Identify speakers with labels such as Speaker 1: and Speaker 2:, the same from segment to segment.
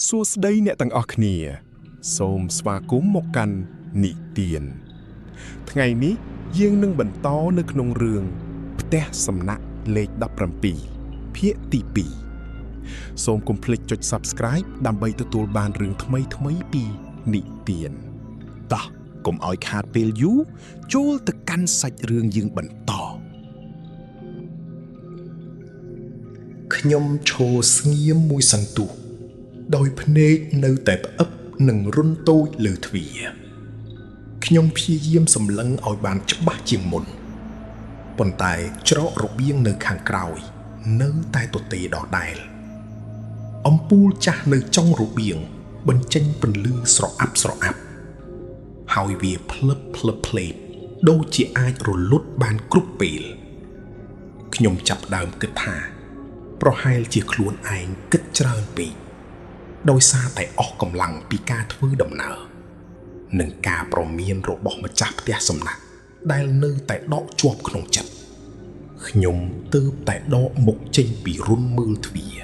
Speaker 1: សួស្តីអ្នកទាំងអស់គ្នាសូមស្វាគមន៍មកកាន់និទានថ្ងៃនេះយើងនឹងបន្តនៅក្នុងរឿងផ្ទះសំណាក់លេខ17ភាគទី2សូមកុំភ្លេចចុច Subscribe ដើម្បីទទួលបានរឿងថ្មីៗពីនិទានតោះកុំឲ្យខាតពេលយូរចូលទៅកាន់សាច់រឿងយើងបន្តខ្ញុំឈរស្ងៀមមួយសន្ទុះដោយភ្នែកនៅតែផ្អឹបនឹងរុនតូចលើទ្វារខ្ញុំព្យាយាមសម្លឹងឲ្យបានច្បាស់ជាងមុនប៉ុន្តែច្រករបៀងនៅខាងក្រោយនៅតែទទេដដែលអំពូលចាស់នៅចុងរបៀងបញ្ចេញពន្លឺស្រអាប់ហើយវាភ្លឹបភ្លេតដូចជាអាចរលត់បានគ្រប់ពេលខ្ញុំចាប់ដើមគិតថាប្រហែលជាខ្លួនឯងគិតច្រើនពេកដោយសារតែអស់កម្លាំងពីការធ្វើដំណើរនិងការប្រមានរបស់ម្ចាស់ផ្ទះសំណាក់ដែលនៅតែដកជាប់ក្នុងចិត្តខ្ញុំទើបតែដកមុខចេញពីរុនមើលទ្វារ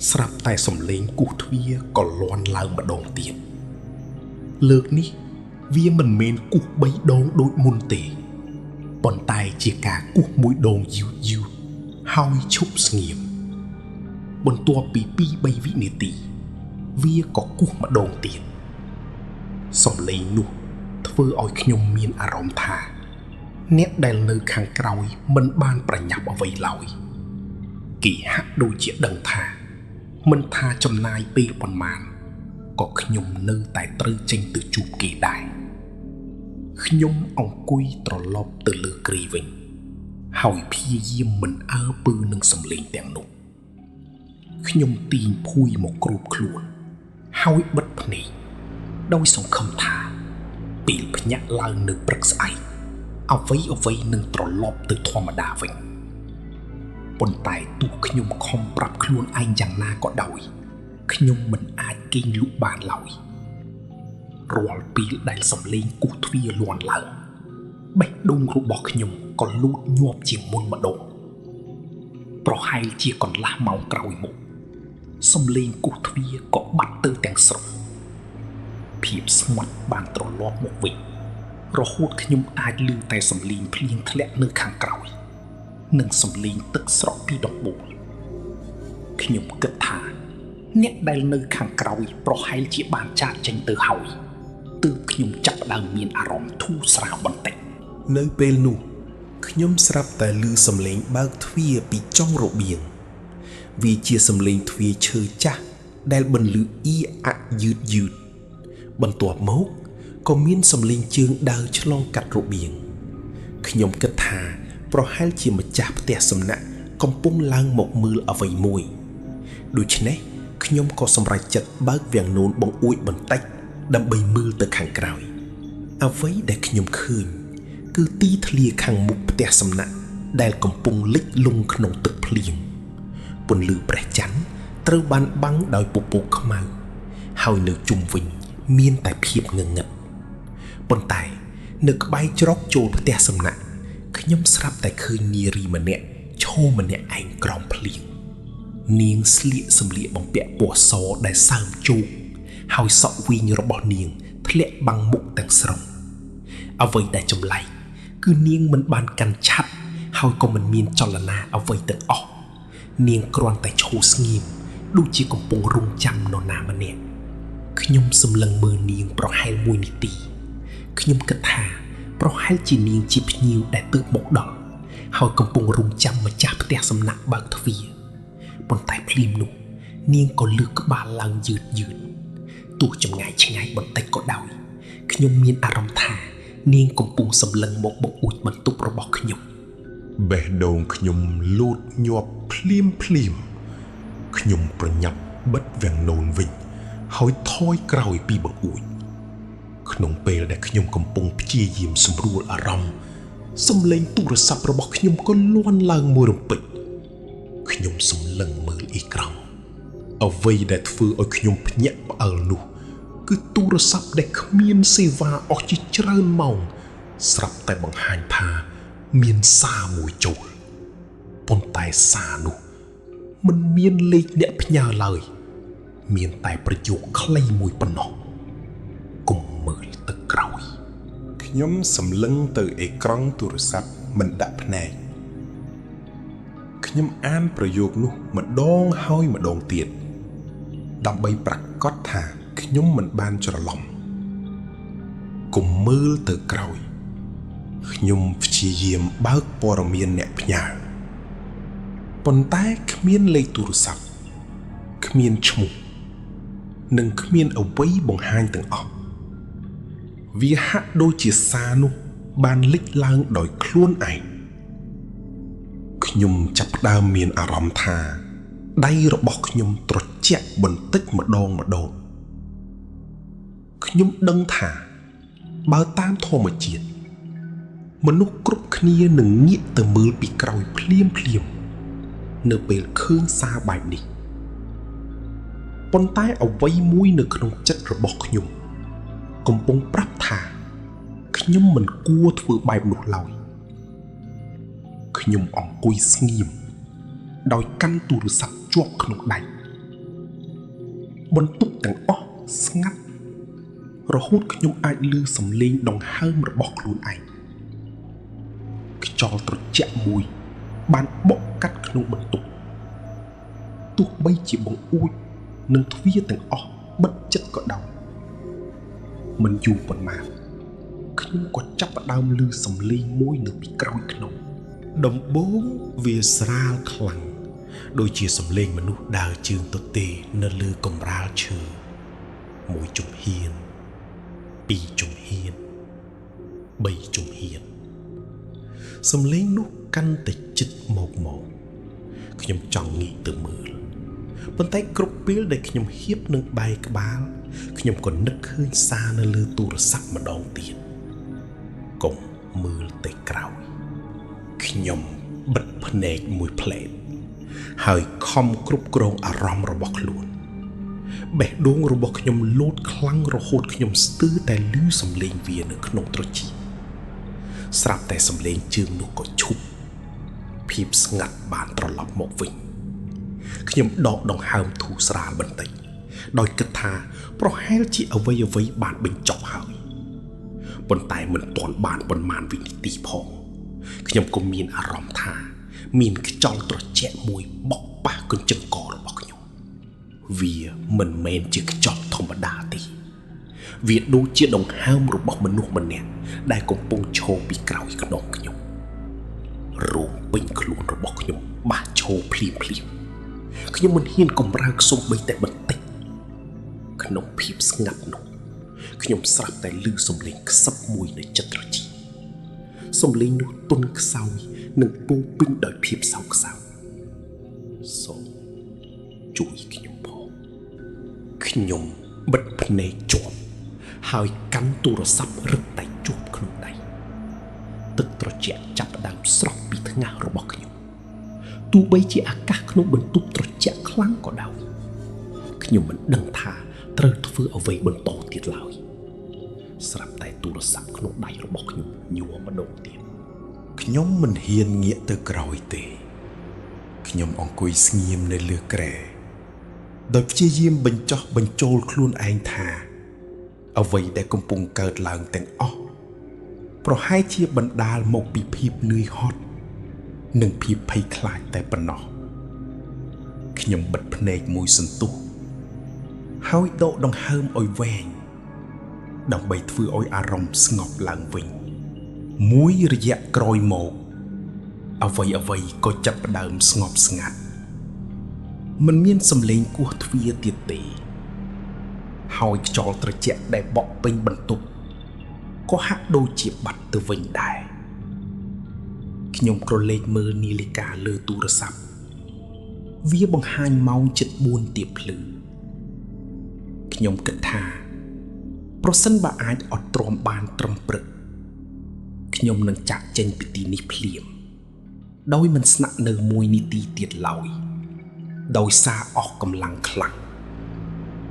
Speaker 1: ស្រាប់តែសំឡេងគោះទ្វារក៏លាន់ឡើងម្ដងទៀតលើកនេះវាមិនមែនគោះ3ដងដូចមុនទេប៉ុន្តែជាការគោះមួយដងយឺតហើយឈប់ស្ងៀមបន្ទាប់ពី 2-3 វិនាទីវាក៏គោះម្ដងទៀតសំឡេងនោះធ្វើឲ្យខ្ញុំមានអារម្មណ៍ថាអ្នកដែលនៅខាងក្រោយមិនបានប្រញាប់អ្វីឡើយគេហាក់ដូចជាដឹងថាមិនថាចំណាយពេលប៉ុន្មានក៏ខ្ញុំនៅតែត្រូវចេញទៅជួបគេដែរខ្ញុំអង្គុយត្រឡប់ទៅលើគ្រែវិញហើយព្យាយាមមិនអើពើនឹងសំឡេងទាំងនោះខ្ញុំទាញភួយមកគ្របខ្លួនហើយបិទភ្នែកដោយសង្ឃឹមថាពេលភ្ញាក់ឡើងនៅព្រឹកស្អែកអ្វីនឹងត្រឡប់ទៅធម្មតាវិញប៉ុន្តែទោះខ្ញុំខំប្រាប់ខ្លួនឯងយ៉ាងណាក៏ដោយខ្ញុំមិនអាចគេងលក់បានឡើយរាល់ពេលដែលសំឡេងគោះទ្វារលាន់ឡើងបេះដូងរបស់ខ្ញុំក៏លូតញាប់ជាងមុនម្ដងប្រហែលជាកន្លះម៉ោងក្រោយមកសំឡេងគោះទ្វារក៏បាត់ទៅទាំងស្រុងភាពស្ងាត់បានត្រឡប់មកវិញរហូតខ្ញុំអាចឮតែសំឡេងភ្លៀងធ្លាក់នៅខាងក្រោយនិងសំឡេងទឹកស្រក់ពីដំបូលខ្ញុំគិតថាអ្នកដែលនៅខាងក្រោយប្រហែលជាបានចាកចេញទៅហើយទើបខ្ញុំចាប់ផ្ដើមមានអារម្មណ៍ធូរស្រាលបន្តិចនៅពេលនោះខ្ញុំស្រាប់តែឮសំឡេងបើកទ្វារពីចុងរបៀងវាជាសំឡេងទ្វារឈើចាស់ដែលបន្លឺអ៊ីអាក់យឺតបន្ទាប់មកក៏មានសំឡេងជើងដើរឆ្លងកាត់របៀងខ្ញុំគិតថាប្រហែលជាម្ចាស់ផ្ទះសំណាក់កំពុងឡើងមកមើលអ្វីមួយដូច្នេះខ្ញុំក៏សម្រេចចិត្តបើកវាំងននបង្អួចបន្តិចដើម្បីមើលទៅខាងក្រោយអ្វីដែលខ្ញុំឃើញគឺទីធ្លាខាងមុខផ្ទះសំណាក់ដែលកំពុងលិចលង់ក្នុងទឹកភ្លៀងពន្លឺព្រះច័ន្ទត្រូវបានបាំងដោយពពកខ្មៅហើយនៅជុំវិញមានតែភាពងងឹតប៉ុន្តែនៅក្បែរច្រកចូលផ្ទះសំណាក់ខ្ញុំស្រាប់តែឃើញនារីម្នាក់ឈរម្នាក់ឯងក្រោមភ្លៀងនាងស្លៀកសម្លៀកបំពាក់ពណ៌សដែលសើមជោកហើយសក់វិញរបស់នាងធ្លាក់បាំងមុខទាំងស្រុងអ្វីដែលចម្លែកគឺនាងមិនបានកាន់ឆ័ត្រហើយក៏មិនមានចលនាអ្វីទាំងអស់នាងគ្រាន់តែឈរស្ងៀមដូចជាកំពុងរង់ចាំនរណាម្នាក់ខ្ញុំសម្លឹងមើលនាងប្រហែល1នាទីខ្ញុំគិតថាប្រហែលជានាងជាភ្ញៀវដែលទើបមកដល់ហើយកំពុងរង់ចាំម្ចាស់ផ្ទះសំណាក់បើកទ្វារប៉ុន្តែភ្លាមនោះនាងក៏លើកក្បាលឡើងយឺតទោះចម្ងាយឆ្ងាយបន្តិចក៏ដោយខ្ញុំមានអារម្មណ៍ថានាងកំពុងសម្លឹងមកបង្អួចបន្ទប់របស់ខ្ញុំបេះដូងខ្ញុំលូតញាប់ភ្លាមខ្ញុំប្រញាប់បិទវាំងននវិញហើយថយក្រោយពីបង្អួចក្នុងពេលដែលខ្ញុំកំពុងព្យាយាមសម្រួលអារម្មណ៍សំឡេងទូរស័ព្ទរបស់ខ្ញុំក៏លាន់ឡើងមួយរំពេចខ្ញុំសម្លឹងមើលអេក្រង់អ្វីដែលធ្វើឲ្យខ្ញុំភ្ញាក់ផ្អើលនោះគឺទូរស័ព្ទដែលគ្មានសេវាអស់ជាច្រើនម៉ោងស្រាប់តែបង្ហាញថាមានសារមួយចូលប៉ុន្តែសារនោះមិនមានលេខអ្នកផ្ញើឡើយ មានតែប្រយោគខ្លីមួយប៉ុណ្ណោះកុំមើលទៅក្រោយខ្ញុំសម្លឹងទៅអេក្រង់ទូរស័ព្ទមិនដាក់ភ្នែកខ្ញុំអានប្រយោគនោះម្ដងហើយម្ដងទៀតដើម្បីប្រាកដថាខ្ញុំមិនបានច្រឡំកុំមើលទៅក្រោយខ្ញុំព្យាយាមបើកព័ត៌មានអ្នកផ្ញើប៉ុន្តែគ្មានលេខទូរស័ព្ទគ្មានឈ្មោះនិងគ្មានអ្វីបង្ហាញទាំងអស់វាហាក់ដូចជាសារនោះបានលេចឡើងដោយខ្លួនឯងខ្ញុំចាប់ផ្ដើមមានអារម្មណ៍ថាដៃរបស់ខ្ញុំត្រជាក់បន្តិចម្ដងខ្ញុំដឹងថាបើតាមធម្មជាតិមនុស្សគ្រប់គ្នានឹងងាកទៅមើលពីក្រោយភ្លាមនៅពេលឃើញសារបែបនេះប៉ុន្តែអ្វីមួយនៅក្នុងចិត្តរបស់ខ្ញុំកំពុងប្រាប់ថាខ្ញុំមិនគួរធ្វើបែបនោះឡើយខ្ញុំអង្គុយស្ងៀមដោយកាន់ទូរស័ព្ទជាប់ក្នុងដៃបន្ទប់ទាំងអស់ស្ងាត់រហូតខ្ញុំអាចឮសំឡេងដង្ហើមរបស់ខ្លួនឯងខ្យល់ត្រជាក់មួយបានបក់កាត់ក្នុងបន្ទប់ទោះបីជាបង្អួចនិងទ្វារទាំងអស់បិទជិតក៏ដោយមិនយូរប៉ុន្មានខ្ញុំក៏ចាប់ផ្ដើមឮសំឡេងមួយនៅពីក្រោយខ្នងដំបូងវាស្រាលខ្លាំងដូចជាសំឡេងមនុស្សដើរជើងទទេនៅលើកម្រាលឈើមួយជំហានពីរជំហានបីជំហានសំឡេងនោះកាន់តែជិតមកខ្ញុំចង់ងាកទៅមើលប៉ុន្តែគ្រប់ពេលដែលខ្ញុំហ៊ាននឹងបែរក្បាលខ្ញុំក៏នឹកឃើញសារនៅលើទូរស័ព្ទម្ដងទៀតកុំមើលទៅក្រោយខ្ញុំបិទភ្នែកមួយផ្លែតហើយខំគ្រប់គ្រងអារម្មណ៍របស់ខ្លួនបេះដូងរបស់ខ្ញុំលោតខ្លាំងរហូតខ្ញុំស្ទើរតែឮសំឡេងវានៅក្នុងត្រចៀកស្រាប់តែសំឡេងជើងនោះក៏ឈប់ភាពស្ងាត់បានត្រឡប់មកវិញខ្ញុំដកដង្ហើមធូរស្រាលបន្តិចដោយគិតថាប្រហែលជាអ្វីបានបញ្ចប់ហើយប៉ុន្តែមិនទាន់បានប៉ុន្មានវិនាទីផងខ្ញុំក៏មានអារម្មណ៍ថាមានខ្យល់ត្រជាក់មួយបក់ប៉ះកញ្ចឹងករបស់ខ្ញុំវាមិនមែនជាខ្យល់ធម្មតាទេវាដូចជាដង្ហើមរបស់មនុស្សម្នាក់ដែលកំពុងឈរពីក្រោយខ្នងខ្ញុំរោមពេញខ្លួនរបស់ខ្ញុំបាសឈរភ្លាមខ្ញុំមិនហ៊ានកម្រើកសូម្បីតែបន្តិចក្នុងភាពស្ងាត់នោះខ្ញុំស្រាប់តែឮសំឡេងខ្សឹបមួយនៅជិតត្រចៀកសំឡេងនោះទន់ខ្សោយនិងពោពេញដោយភាពសោកសៅសូមជួយខ្ញុំផងខ្ញុំបិទភ្នែកជាប់ហើយកាន់ទូរស័ព្ទរឹតតែជាប់ក្នុងដៃទឹកត្រជាក់ចាប់ផ្ដើមស្រក់ពីថ្ងាសរបស់ខ្ញុំទោះបីជាអាកាសក្នុងបន្ទប់ត្រជាក់ខ្លាំងក៏ដោយខ្ញុំមិនដឹងថាត្រូវធ្វើអ្វីបន្តទៀតឡើយស្រាប់តែទូរស័ព្ទក្នុងដៃរបស់ខ្ញុំញ័រម្ដងទៀតខ្ញុំមិនហ៊ានងាកទៅក្រោយទេខ្ញុំអង្គុយស្ងៀមនៅលើគ្រែដោយព្យាយាមបញ្ចុះបញ្ចូលខ្លួនឯងថាអ្វីដែលកំពុងកើតឡើងទាំងអស់ប្រហែលជាបណ្ដាលមកពីភាពនឿយហត់និងភាពភ័យខ្លាចតែប៉ុណ្ណោះខ្ញុំបិទភ្នែកមួយសន្ទុះហើយដកដង្ហើមឲ្យវែងដើម្បីធ្វើឲ្យអារម្មណ៍ស្ងប់ឡើងវិញមួយរយៈក្រោយមកអ្វីក៏ចាប់ផ្ដើមស្ងប់ស្ងាត់មិនមានសំឡេងគោះទ្វារទៀតទេហើយខ្យល់ត្រជាក់ដែលបក់ពេញបន្ទប់ក៏ហាក់ដូចជាបាត់ទៅវិញដែរខ្ញុំក្រឡេកមើលនាฬิកាលើទូរស័ព្ទវាបង្ហាញម៉ោងជិត4ទៀបភ្លឺខ្ញុំគិតថាប្រសិនបើអាចអត់ទ្រាំបានត្រឹមព្រឹកខ្ញុំនឹងចាក់ចេញពីទីនេះភ្លាមដោយមិនស្នាក់នៅមួយនាទីទៀតឡើយដោយសារអស់កម្លាំងខ្លាំង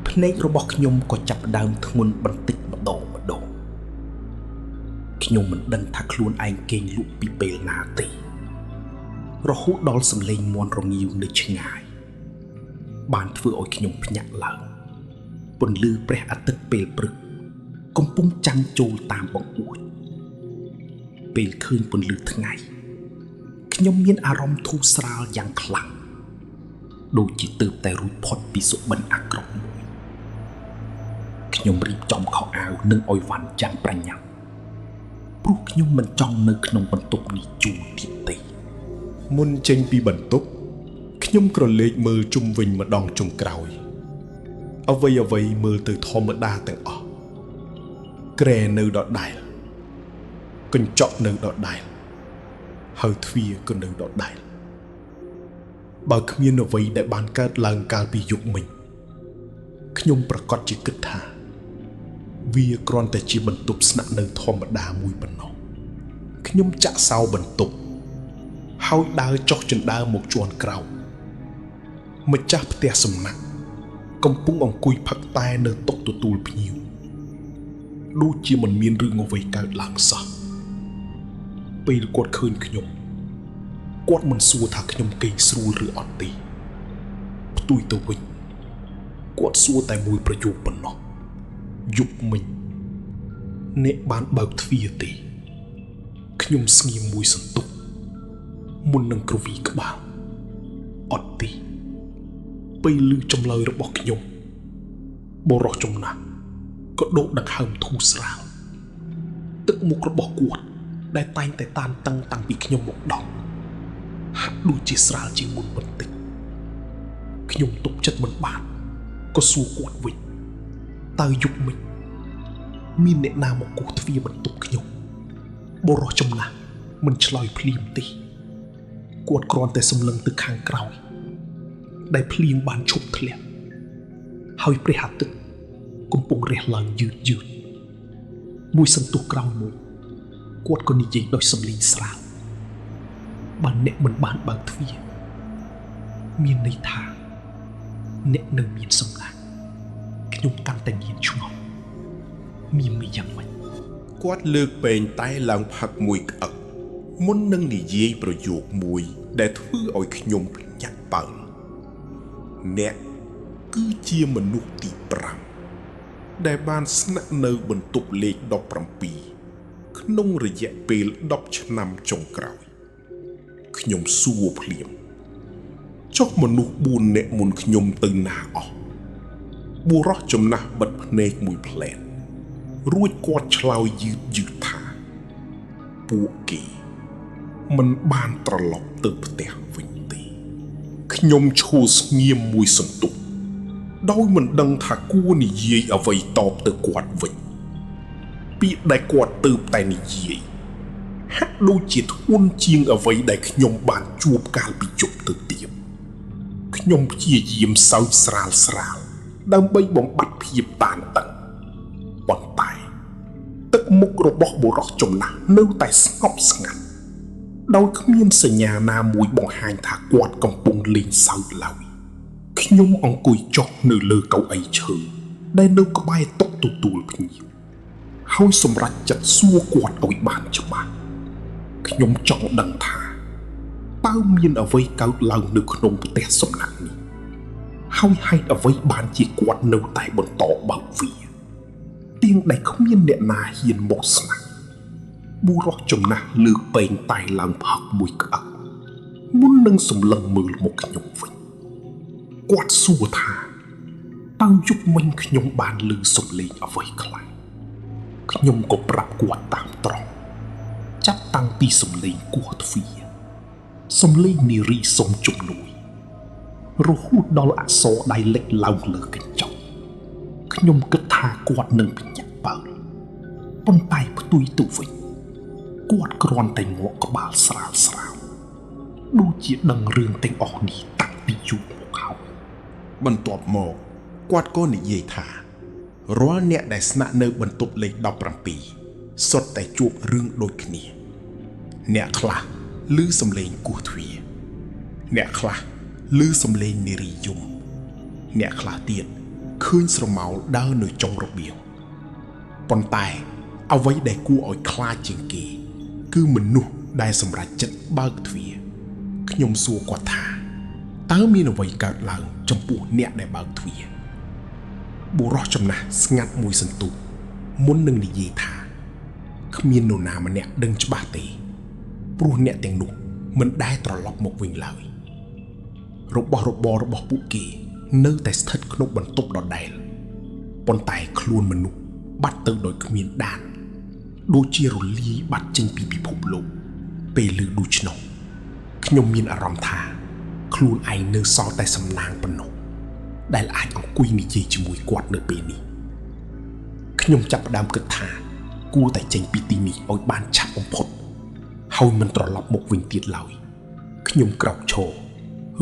Speaker 1: ភ្នែករបស់ខ្ញុំក៏ចាប់ផ្ដើមធ្ងន់បន្តិចម្ដងខ្ញុំមិនដឹងថាខ្លួនឯងគេងលក់ពីពេលណាទេរហូតដល់សំឡេងមាន់រងាវនៅឆ្ងាយ
Speaker 2: បានធ្វើឲ្យខ្ញុំភ្ញាក់ឡើងពន្លឺព្រះអាទិត្យពេលព្រឹកកំពុងចាំងចូលតាមបង្អួចពេលឃើញពន្លឺថ្ងៃខ្ញុំមានអារម្មណ៍ធូរស្រាលយ៉ាងខ្លាំងដូចជាទើបតែរួចផុតពីសុបិនអាក្រក់មួយខ្ញុំរៀបចំខោអាវនិងអុយវ៉ាន់យ៉ាងប្រញាប់ព្រោះខ្ញុំមិនចង់នៅក្នុងបន្ទប់នេះយូរទៀតទេ
Speaker 1: មុនចេញពីបន្ទប់ខ្ញុំក្រឡេកមើលជុំវិញម្ដងចុងក្រោយអ្វីមើលទៅធម្មតាទាំងអស់ក្រែនៅដដែលកញ្ចក់នៅដដែលហើយទ្វារក៏នៅដដែលបើគ្មានអ្វីដែលបានកើតឡើងកាលពីយប់មិញខ្ញុំប្រកាសជាគិតថាវាគ្រាន់តែជាបន្ទប់ស្នាក់នៅធម្មតាមួយប៉ុណ្ណោះខ្ញុំចាក់សោបន្ទប់ហើយដើរចុះជណ្ដើរមកជាន់ក្រោមម្ចាស់ផ្ទះសំណាក់កំពុងអង្គុយផឹកតែនៅតុទទួលភ្ញៀវដូចជាមិនមានរឿងអ្វីកើតឡើងសោះពេលគាត់ឃើញខ្ញុំគាត់មិនសួរថាខ្ញុំគេងស្រួលឬអត់ទេផ្ទុយទៅវិញគាត់សួរតែមួយប្រយោគប៉ុណ្ណោះយប់មិញអ្នកបានបើកទ្វារទេខ្ញុំស្ងៀមមួយសន្ទុះមុននឹងគ្រវីក្បាលអត់ទេពេលឮចម្លើយរបស់ខ្ញុំបរោះចំណាស់ក៏ដកដង្ហើមធូរស្រាលទឹកមុខរបស់គាត់ដែលតែងតែតានតឹងតាំងពីខ្ញុំមកដល់ហាក់ដូចជាស្រាលជាងមុនបន្តិចខ្ញុំទុកចិត្តមិនបានក៏សួរគាត់វិញតើយប់មិញមានអ្នកណាមកគោះទ្វារបន្ទប់ខ្ញុំបរោះចំណាស់មិនឆ្លើយភ្លាមទេគាត់គ្រាន់តែសម្លឹងទៅខាងក្រោយដែលភ្លៀងបានឈប់ធ្លាក់ហើយព្រះអាទិត្យកំពុងរះឡើងយឺតមួយសន្ទុះក្រោយមួយគាត់ក៏និយាយដោយសំឡេងស្រាលបើអ្នកមិនបានបើកទ្វារមានន័យថាអ្នកនៅមានសំណាងខ្ញុំកាន់តែមានឆ្ងល់មានយ៉ាងម៉េចគាត់លើកពេងតែឡើងផឹកមួយក្អឹកមុននឹងនិយាយប្រយោគមួយដែលធ្វើឲ្យខ្ញុំភ្ញាក់បើអ្នកគឺជាមនុស្សទី5ដែលបានស្នាក់នៅបន្ទប់លេខ17ក្នុងរយៈពេល10ឆ្នាំចុងក្រោយខ្ញុំសួរភ្លាមចុះមនុស្ស4នាក់មុនខ្ញុំទៅណាអស់បុរសចំណាស់បិទភ្នែកមួយផ្លែតរួចគាត់ឆ្លើយយឺតថាពួកគេមិនបានត្រឡប់ទៅផ្ទះវិញទេខ្ញុំឈរស្ងៀមមួយសន្ទុះដោយមិនដឹងថាគួរនិយាយអ្វីតបទៅគាត់វិញពាក្យដែលគាត់ទើបតែនិយាយហាក់ដូចជាធ្ងន់ជាងអ្វីដែលខ្ញុំបានជួបកាលពីយប់ទៅទៀតខ្ញុំព្យាយាមសើចស្រាលដើម្បីបំបត្តិភាពតានតឹងប៉ុន្តែទឹកមុខរបស់បុរសចំណាស់នៅតែស្ងប់ស្ងាត់ដោយគ្មានសញ្ញាណាមួយបង្ហាញថាគាត់កំពុងលេងសើចឡើយខ្ញុំអង្គុយចុះនៅលើកៅអីឈើដែលនៅក្បែរតុទទួលភ្ញៀវហើយសម្រេចចិត្តសួរគាត់ឲ្យបានច្បាស់ខ្ញុំចង់ដឹងថាតើមានអ្វីកើតឡើងនៅក្នុងផ្ទះសំណាក់នេះហើយហេតុអ្វីបានជាគាត់នៅតែបន្តបើកវាទៀងដែលគ្មានអ្នកណាហ៊ានមកស្នាក់បុរសចំណាស់លើកពេងតែឡើងផឹកមួយក្អឹកមុននឹងសម្លឹងមើលមកខ្ញុំវិញគាត់សួរថាតើយប់មិញខ្ញុំបានឮសំឡេងអ្វីខ្លះខ្ញុំក៏ប្រាប់គាត់តាមត្រង់ចាប់តាំងពីសំឡេងគោះទ្វារសំឡេងនារីសុំជំនួយរហូតដល់អក្សរដៃលេចឡើងលើកញ្ចក់ខ្ញុំគិតថាគាត់នឹងភ្ញាក់បើប៉ុន្តែផ្ទុយទៅវិញគាត់គ្រាន់តែងក់ក្បាលស្រាលដូចជាដឹងរឿងទាំងអស់នេះតាំងពីយូរមកហើយបន្ទាប់មកគាត់ក៏និយាយថារាល់អ្នកដែលស្នាក់នៅបន្ទប់លេខ17សុទ្ធតែជួបរឿងដូចគ្នាអ្នកខ្លះឮសំឡេងគោះទ្វារអ្នកខ្លះឮសំឡេងនារីយំអ្នកខ្លះទៀតឃើញស្រមោលដើរនៅចុងរបៀងប៉ុន្តែអ្វីដែលគួរឲ្យខ្លាចជាងគេគឺមនុស្សដែលសម្រេចចិត្តបើកទ្វារខ្ញុំសួរគាត់ថា តើមានអ្វីកើតឡើងចំពោះអ្នកដែលបើកទ្វារបុរសចំណាស់ស្ងាត់មួយសន្ទុះមុននឹងនិយាយថាគ្មាននរណាម្នាក់ដឹងច្បាស់ទេព្រោះអ្នកទាំងនោះមិនដែលត្រឡប់មកវិញឡើយរបស់របររបស់ពួកគេនៅតែស្ថិតក្នុងបន្ទប់ដដែលប៉ុន្តែខ្លួនមនុស្សបាត់ទៅដោយគ្មានដានដូចជារលាយបាត់ចេញពីពិភពលោកពេលឮដូច្នោះខ្ញុំមានអារម្មណ៍ថាខ្លួនឯងនៅសល់តែសំណាងប៉ុណ្ណោះដែលអាចអង្គុយនិយាយជាមួយគាត់នៅពេលនេះខ្ញុំចាប់ផ្ដើមគិតថាគួរតែចេញពីទីនេះឲ្យបានឆាប់បំផុតហើយមិនត្រឡប់មកវិញទៀតឡើយខ្ញុំក្រោកឈរ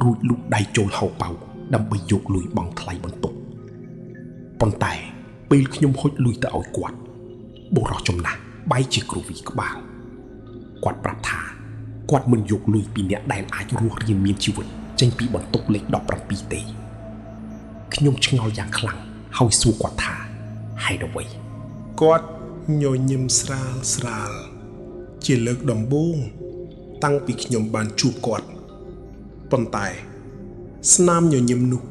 Speaker 1: រួចលូកដៃចូលហៅប៉ៅដើម្បីយកលុយបង់ថ្លៃបន្ទប់ប៉ុន្តែពេលខ្ញុំហុចលុយទៅឲ្យគាត់បុរសចំណាស់បែរជាគ្រវីក្បាលគាត់ប្រាប់ថាគាត់មិនយកលុយពីអ្នកដែលអាចរស់រានមានជីវិតចេញពីបន្ទប់លេខ17ទេខ្ញុំឆ្ងល់យ៉ាងខ្លាំងហើយសួរគាត់ថាហេតុអ្វីគាត់ញញឹមស្រាលជាលើកដំបូងតាំងពីខ្ញុំបានជួបគាត់ប៉ុន្តែស្នាមញញឹមនោះ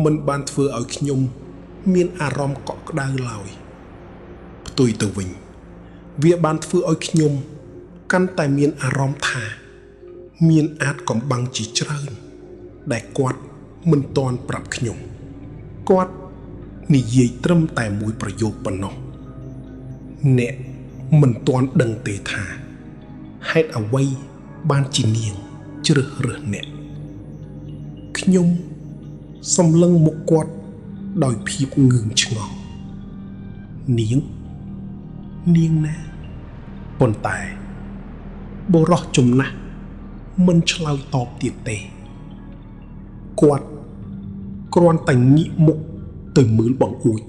Speaker 1: មិនបានធ្វើឲ្យខ្ញុំមានអារម្មណ៍កក់ក្ដៅឡើយផ្ទុយទៅវិញវាបានធ្វើឲ្យខ្ញុំកាន់តែមានអារម្មណ៍ថាមានអាចកំបាំងជាច្រើនដែលគាត់មិនទាន់ប្រាប់ខ្ញុំគាត់និយាយត្រឹមតែមួយប្រយោគប៉ុណ្ណោះអ្នកមិនទាន់ដឹងទេថាហេតុអ្វីបានជានាងជ្រើសរើសអ្នកខ្ញុំសម្លឹងមុខគាត់ដោយភាពងឿងឆ្ងល់នាងណាប៉ុន្តែបុរសចំណាស់មិនឆ្លើយតបទៀតទេគាត់គ្រាន់តែងាកមុខទៅមើលបង្អួច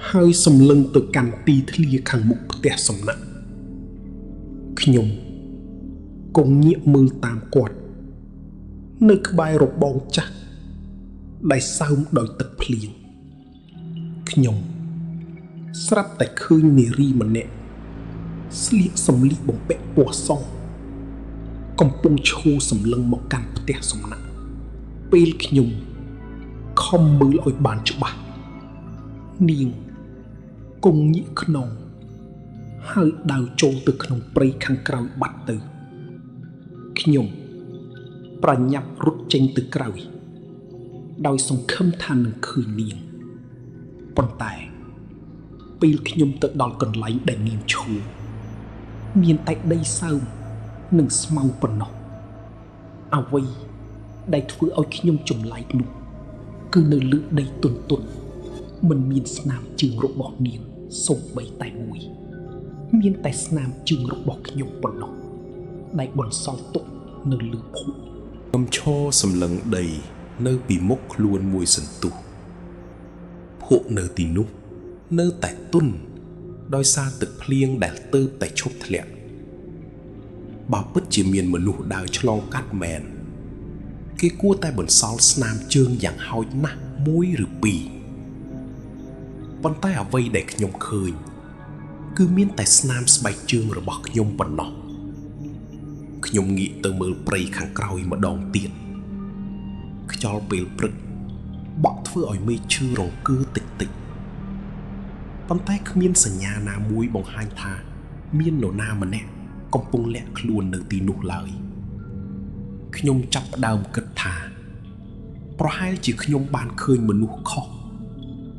Speaker 1: ហើយសម្លឹងទៅកាន់ទីធ្លាខាងមុខផ្ទះសំណាក់ខ្ញុំក៏ងាកមើលតាមគាត់នៅក្បែររបងចាស់ដែលសើមដោយទឹកភ្លៀងខ្ញុំស្រាប់តែឃើញនារីម្នាក់ស្លៀកសម្លៀកបំពាក់ពណ៌សកំពុងឈរសម្លឹងមកកាន់ផ្ទះសំណាក់ពេលខ្ញុំខំមើលឲ្យបានច្បាស់នាងគង់ញាក់ខ្នងហើយដើរចូលទៅក្នុងព្រៃខាងក្រោយបាត់ទៅខ្ញុំប្រញាប់រត់ចេញទៅក្រៅដោយសង្ឃឹមថានឹងឃើញនាងប៉ុន្តែពេលខ្ញុំទៅដល់កន្លែងដែលនាងឈរមានតែដីសើមនិងស្មៅប៉ុណ្ណោះអ្វីដែលធ្វើឲ្យខ្ញុំចម្លែកនោះគឺនៅលើដីទន់មិនមានស្នាមជើងរបស់នាងសូម្បីតែមួយមានតែស្នាមជើងរបស់ខ្ញុំប៉ុណ្ណោះដែលបន្សល់ទុកនៅលើភក់ខ្ញុំឈរសម្លឹងដីនៅពីមុខខ្លួនមួយសន្ទុះភក់នៅទីនោះនៅតែទន់ដោយសារទឹកភ្លៀងដែលទើបតែឈប់ធ្លាក់បើពិតជាមានមនុស្សដើរឆ្លងកាត់មែនគេគួរតែបន្សល់ស្នាមជើងយ៉ាងហោចណាស់មួយឬពីរប៉ុន្តែអ្វីដែលខ្ញុំឃើញគឺមានតែស្នាមស្បែកជើងរបស់ខ្ញុំប៉ុណ្ណោះខ្ញុំងាកទៅមើលព្រៃខាងក្រោយម្ដងទៀតខ្យល់ពេលព្រឹកបក់ធ្វើឲ្យមេឃឈឺរង្គើតិចប៉ុន្តែគ្មានសញ្ញាណាមួយបង្ហាញថាមាននរណាម្នាក់កំពុងលាក់ខ្លួននៅទីនោះឡើយខ្ញុំចាប់ផ្ដើមគិតថាប្រហែលជាខ្ញុំបានឃើញមនុស្សខុស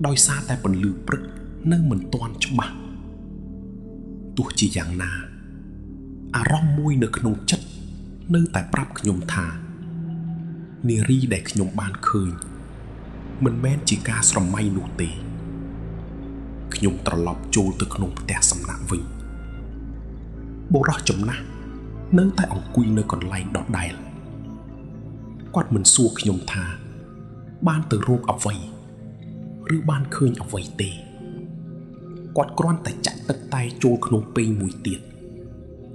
Speaker 1: ដោយសារតែពន្លឺព្រឹកនៅមិនទាន់ច្បាស់ទោះជាយ៉ាងណាអារម្មណ៍មួយនៅក្នុងចិត្តនៅតែប្រាប់ខ្ញុំថានារីដែលខ្ញុំបានឃើញមិនមែនជាការស្រមៃនោះទេខ្ញុំត្រឡប់ចូលទៅក្នុងផ្ទះសំណាក់វិញបុរសចំណាស់នៅតែអង្គុយនៅកន្លែងដដែលគាត់មិនសួរខ្ញុំថាបានទៅរកអ្វីឬបានឃើញអ្វីទេគាត់គ្រាន់តែចាក់ទឹកតែចូលក្នុងពែងមួយទៀត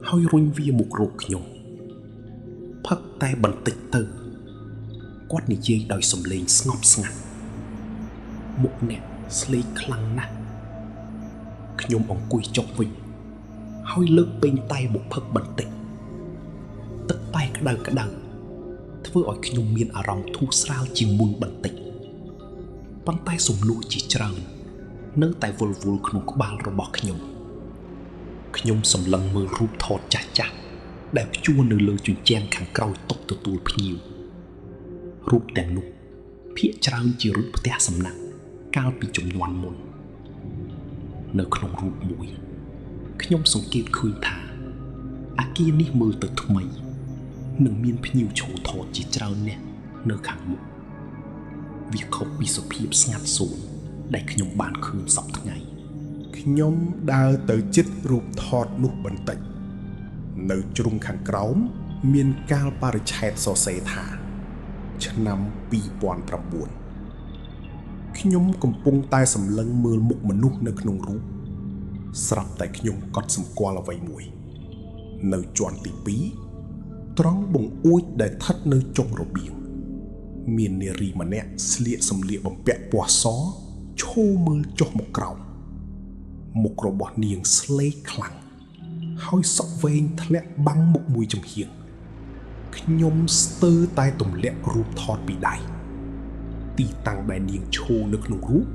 Speaker 1: ហើយរុញវាមករកខ្ញុំផឹកតែបន្តិចទៅគាត់និយាយដោយសំឡេងស្ងប់ស្ងាត់មុខអ្នកស្លេកខ្លាំងណាស់ខ្ញុំអង្គុយចុះវិញហើយលើកពែងតែមកផឹកបន្តិចទឹកតែក្តៅធ្វើ
Speaker 2: ធ្វើឲ្យខ្ញុំមានអារម្មណ៍ធូរស្រាលជាងមុនបន្តិចប៉ុន្តែសំលួចជាច្រើននៅតែវល់វល់ក្នុងក្បាលរបស់ខ្ញុំសម្លឹងមើលរូបថតចាស់ៗដែលព្យួរនៅលើជញ្ជាំងខាងក្រោយតុទទួលភ្ញៀវរូបទាំងនោះភាគច្រើនជារូបផ្ទះសំណាក់កាលពីជំនាន់មុននៅក្នុងរូបមួយខ្ញុំសង្កេតឃើញថាអគារនេះមើលទៅថ្មីនិងមានភ្ញៀវឈរថតជាច្រើននាក់នៅខាងមុខវាខុសពីសភាពស្ងាត់សូន្យដែលខ្ញុំបានឃើញសប្តាហ៍ថ្ងៃ
Speaker 1: ខ្ញុំដើរទៅជិតរូបថតនោះបន្តិចនៅជ្រុងខាងក្រោមមានកាលបរិច្ឆេទសរសេរថាឆ្នាំ2009ខ្ញុំកំពុងតែសម្លឹងមើលមុខមនុស្សនៅក្នុងរូបស្រាប់តែខ្ញុំកត់សម្គាល់អ្វីមួយនៅជាន់ទី2ត្រង់បង្អួចដែលស្ថិតនៅចុងរបៀងមាននារីម្នាក់ស្លៀកសម្លៀកបំពាក់ពណ៌សឈរមើលចុះមកក្រោមមុខរបស់នាងស្លេកខ្លាំងហើយសក់វែងធ្លាក់បាំងមុខមួយចំហៀងខ្ញុំស្ទើរតែទម្លាក់រូបថតពីដៃទីតាំងដែលនាងឈរនៅក្នុងរូប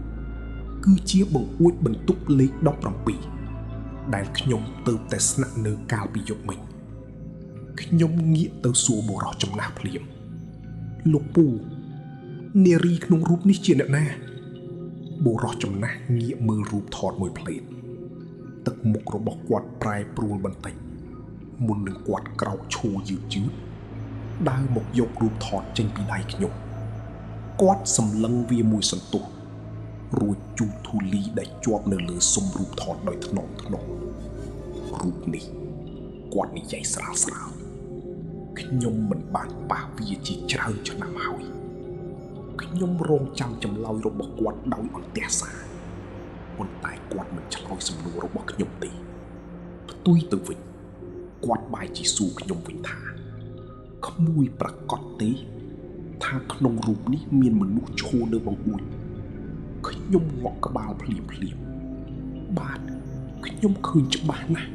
Speaker 1: គឺជាបង្អួចបន្ទប់លេខ17ដែលខ្ញុំទើបតែស្នាក់នៅកាលពីយប់មិញខ្ញុំងាកទៅសួរបុរសចំណាស់ភ្លាមលោកពូនារីក្នុងរូបនេះជាអ្នកណាបុរសចំណាស់ងាកមើលរូបថតមួយភ្លែតទឹកមុខរបស់គាត់ប្រែប្រួលបន្តិចមុននឹងគាត់ក្រោកឈរយឺតដើរមកយករូបថតចេញពីដៃខ្ញុំគាត់សម្លឹងវាមួយសន្ទុះរួចជូតធូលីដែលជាប់នៅលើស៊ុំរូបថតដោយថ្នមរូបនេះគាត់និយាយស្រាលខ្ញុំមិនបានប៉ះវាជាច្រើនឆ្នាំហើយខ្ញុំរងចាំចម្លើយរបស់គាត់ដោយអន្ទះសារប៉ុន្តែគាត់មិនឆ្លើយសំណួររបស់ខ្ញុំទេផ្ទុយទៅវិញគាត់បែរជាសួរខ្ញុំវិញថាក្មួយប្រកាសទេថាក្នុងរូបនេះមានមនុស្សឈរនៅបង្អួចខ្ញុំងក់ក្បាលភ្លាមបាទខ្ញុំឃើញច្បាស់ណាស់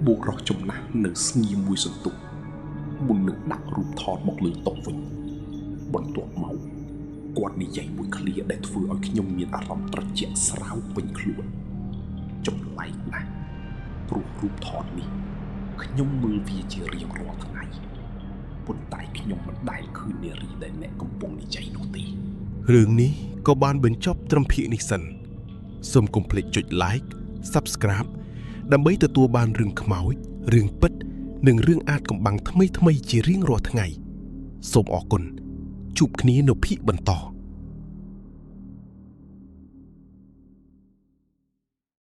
Speaker 1: បុរសចំណាស់នៅស្ងៀមមួយសន្ទុះមុននឹងដាក់រូបថតមកលើតុវិញបន្ទាប់មកគាត់និយាយមួយឃ្លាដែលធ្វើឲ្យខ្ញុំមានអារម្មណ៍ត្រជាក់ស្រាវពេញខ្លួនចម្លែកណាស់ព្រោះរូបថតនេះខ្ញុំមើលវាជារៀងរាល់ថ្ងៃប៉ុន្តែខ្ញុំមិនដែលឃើញនារីដែលអ្នកកំពុងនិយាយនោះទេ
Speaker 3: រឿងនេះក៏បានបញ្ចប់ត្រឹមភាគនេះសិនសូមកុំភ្លេចចុច like Subscribe ដើម្បីទទួលបានរឿងខ្មោចរឿងពិតនិងរឿងអាថ៌កំបាំងថ្មីៗជារៀងរាល់ថ្ងៃសូមអរគុណជួបគ្នានៅភាគបន្ត